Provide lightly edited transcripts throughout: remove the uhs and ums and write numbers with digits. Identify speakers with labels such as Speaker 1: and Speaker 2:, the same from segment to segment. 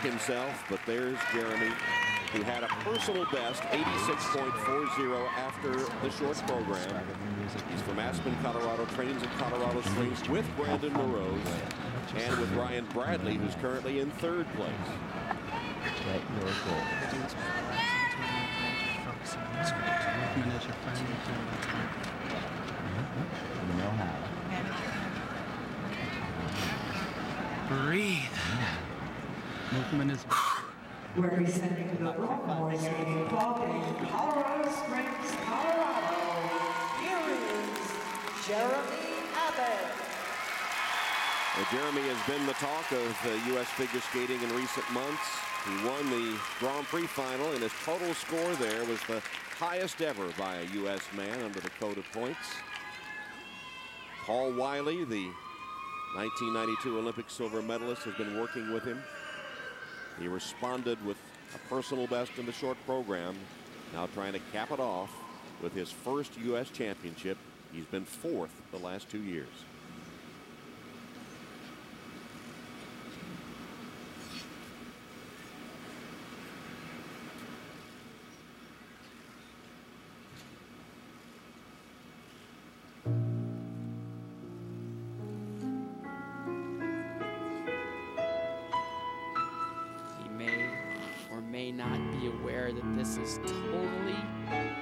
Speaker 1: himself, but there's Jeremy, who had a personal best, 86.40 after the short program. He's from Aspen, Colorado, trains in Colorado Springs with Brandon Morose and with Ryan Bradley, who's currently in third place.
Speaker 2: Set your goal. You know how.
Speaker 3: Breathe. Movement is.
Speaker 4: Representing the Baltimore State Colorado Springs, Colorado, here is Jeremy Abbott.
Speaker 1: Well, Jeremy has been the talk of U.S. figure skating in recent months. He won the Grand Prix final, and his total score there was the highest ever by a U.S. man under the code of points. Paul Wiley, the 1992 Olympic silver medalist, has been working with him. He responded with a personal best in the short program, now trying to cap it off with his first U.S. championship. He's been fourth the last 2 years.
Speaker 5: That this is totally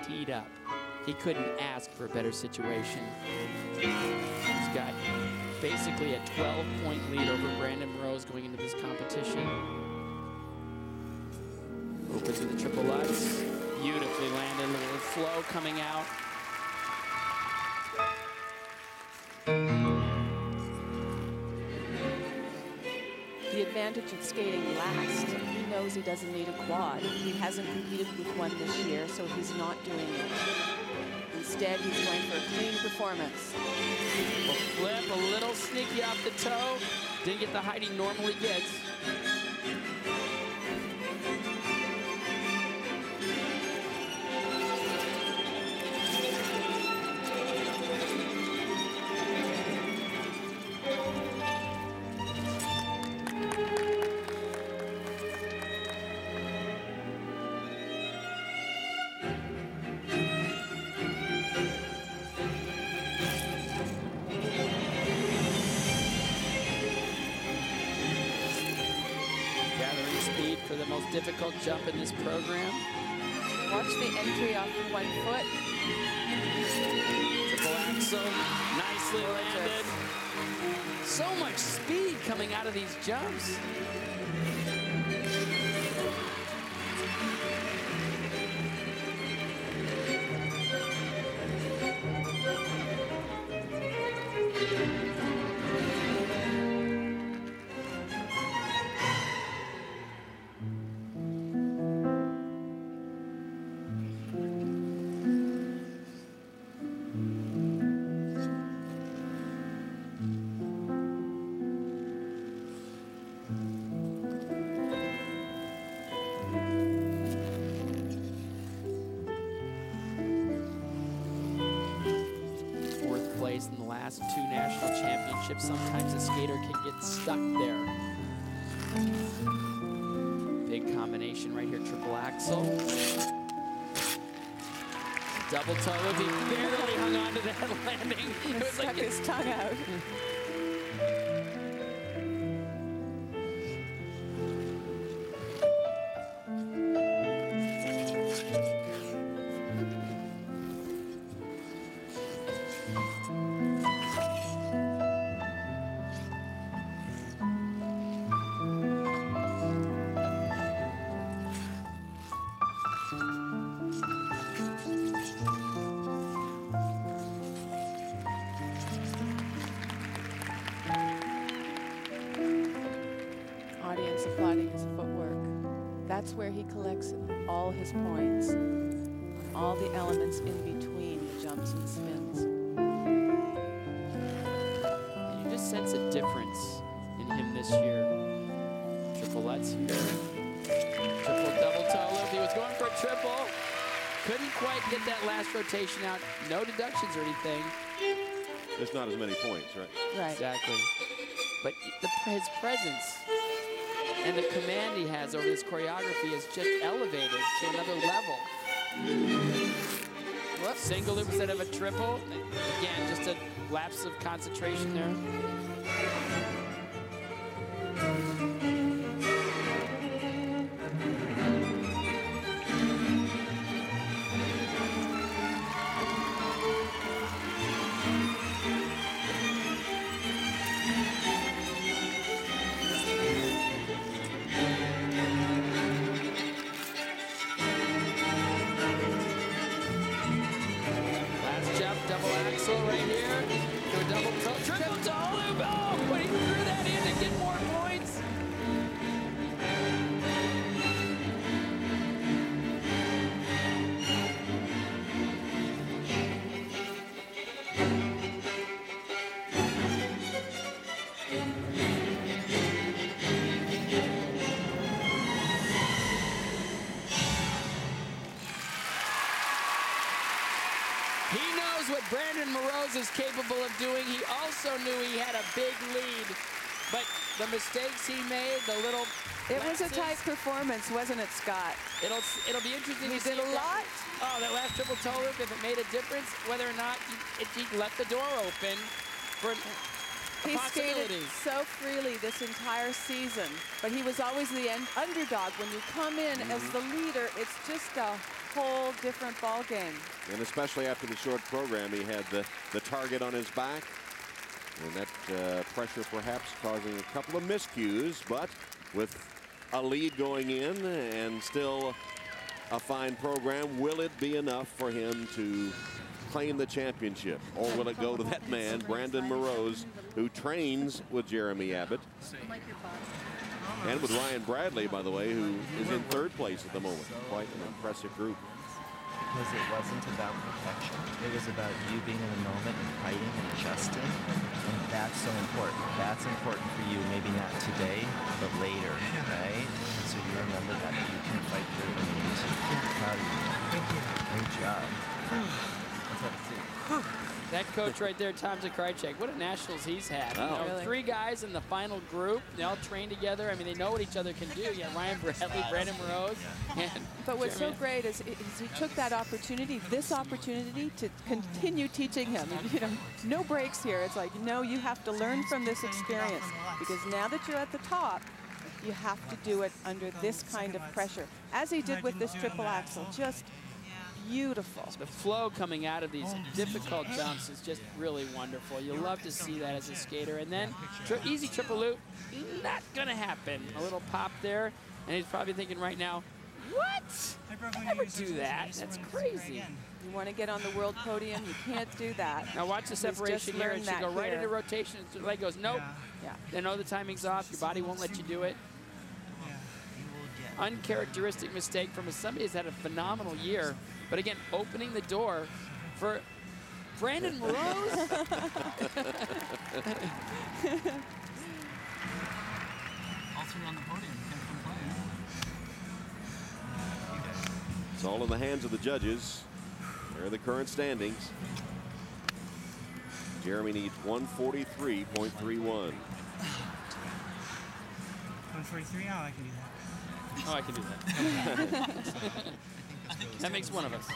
Speaker 5: teed up. He couldn't ask for a better situation. He's got basically a 12-point lead over Brandon Morose going into this competition. Opens with the triple Lutz. Beautifully landed, a little flow coming out.
Speaker 6: The advantage of skating last. He knows he doesn't need a quad. He hasn't competed with one this year, so he's not doing it. Instead, he's going for a clean performance.
Speaker 5: A flip, a little sneaky off the toe. Didn't get the height he normally gets. For the most difficult jump in this program.
Speaker 6: Watch the entry off of 1 foot.
Speaker 5: Triple axel, nicely landed. So much speed coming out of these jumps. In the last 2 national championships, sometimes a skater can get stuck there. Big combination right here, triple axel. Double toe loop, he barely hung on to that landing.
Speaker 6: It was like his tongue out. Audience applauding his footwork. That's where he collects all his points, all the elements in between the jumps and spins.
Speaker 5: And you just sense a difference in him this year. Triple Lutz here. Triple double toe loop. He was going for a triple. Couldn't quite get that last rotation out. No deductions or anything.
Speaker 1: There's not as many points, right?
Speaker 6: Right.
Speaker 5: Exactly. But his presence And the command he has over this choreography is just elevated to another level. Whoops. Single loop instead of a triple. Again, just a lapse of concentration there. Double axle right here. Do a double toe, triple toe loop. Oh, but he threw that in to get more points. What Brandon Moroz is capable of doing. He also knew he had a big lead, but the mistakes he made, the little
Speaker 6: It was a tight performance, wasn't it, Scott?
Speaker 5: It'll be interesting
Speaker 6: He
Speaker 5: to see
Speaker 6: did a lot.
Speaker 5: That last triple toe loop, if it made a difference, whether or not he left the door open for
Speaker 6: He skated
Speaker 5: possibilities.
Speaker 6: so freely this entire season, but he was always the underdog. When you come in as the leader, it's just a whole different ball game.
Speaker 1: And especially after the short program, he had the target on his back. And that pressure perhaps causing a couple of miscues, but with a lead going in and still a fine program, will it be enough for him to claim the championship? Or will it go to that man, Brandon Moroz, who trains with Jeremy Abbott? And with Ryan Bradley, by the way, who is in third place at the moment. Quite an impressive group.
Speaker 2: Because it wasn't about perfection. It was about you being in the moment and fighting and adjusting. And that's so important. That's important for you, maybe not today, but later, right? So you remember that you can fight through it when you need to. Proud of you. Great job. Let's have a seat.
Speaker 5: That coach right there, Tom Zakrajcek, what a nationals he's had.
Speaker 1: Wow.
Speaker 5: You know, 3 guys in the final group. They all train together. I mean, they know what each other can do. You got Ryan Bradley, Brandon Moroz.
Speaker 6: But what's so great is he took that opportunity, this opportunity, to continue teaching him. You know, no breaks here. It's like, no, you have to learn from this experience, because now that you're at the top, you have to do it under this kind of pressure, as he did with this triple axel. Just beautiful.
Speaker 5: The flow coming out of these difficult jumps is just really wonderful. You love to see that as a skater. And then easy triple loop, not gonna happen. A little pop there, and he's probably thinking right now, what? I never do that. That's crazy.
Speaker 6: You want to get on the world podium, you can't do that.
Speaker 5: Now watch the separation here, and she go right into rotation. The leg goes, nope.
Speaker 6: Yeah.
Speaker 5: They know the timing's off. Your body won't let you do it. Uncharacteristic mistake from somebody who's had a phenomenal year. But again, opening the door for Brandon Moroz.
Speaker 3: All 3 on the podium. Can't complain.
Speaker 1: It's all in the hands of the judges. There are the current standings. Jeremy needs 143.31.
Speaker 3: 143? Oh, I can do that.
Speaker 5: Oh, I can do that. That makes one of us.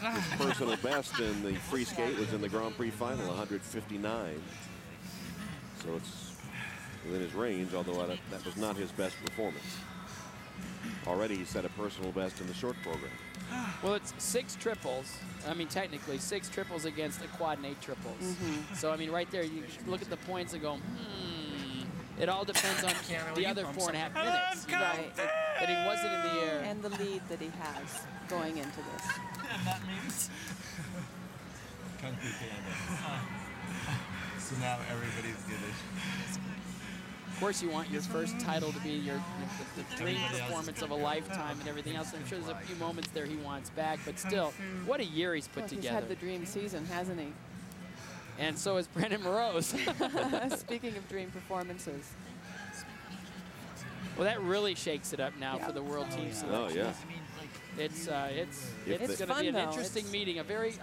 Speaker 1: His personal best in the free skate was in the Grand Prix final, 159. So it's within his range, although that was not his best performance. Already he set a personal best in the short program.
Speaker 5: Well, it's 6 triples. I mean, technically 6 triples against a quad and 8 triples. So I mean, right there, you look at the points and go, It all depends on the other 4.5 minutes.
Speaker 6: Right.
Speaker 5: That he wasn't in the air.
Speaker 6: And the lead that he has going into this.
Speaker 3: And that means?
Speaker 7: Kung Fu Panda. So now everybody's good.
Speaker 5: Of course, you want your first title to be the dream performance of a lifetime and everything else. I'm sure there's a few moments there he wants back, but still, what a year he's put together.
Speaker 6: He's had the dream season, hasn't he?
Speaker 5: And so is Brandon Moroz.
Speaker 6: Speaking of dream performances.
Speaker 5: Well, that really shakes it up now for the world team selection.
Speaker 1: Oh, yeah.
Speaker 5: It's going to be an interesting meeting, a very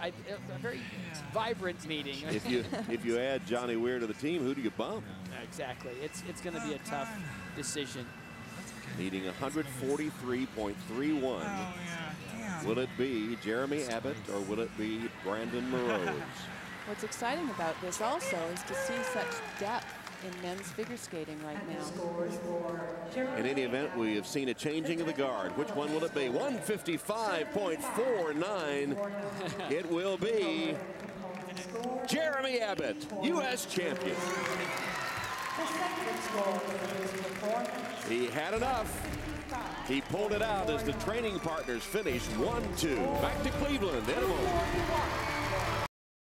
Speaker 5: vibrant meeting.
Speaker 1: If you add Johnny Weir to the team, who do you bump?
Speaker 5: Exactly. It's going to be a tough decision.
Speaker 1: Needing 143.31.
Speaker 7: Oh, yeah. Damn.
Speaker 1: Will it be Jeremy Abbott or will it be Brandon Moroz?
Speaker 6: What's exciting about this also is to see such depth in men's figure skating right now.
Speaker 1: In any event, we have seen a changing of the guard. Which one will it be? 155.49. It will be Jeremy Abbott, U.S. champion. He had enough. He pulled it out as the training partners finished 1-2. Back to Cleveland in a moment.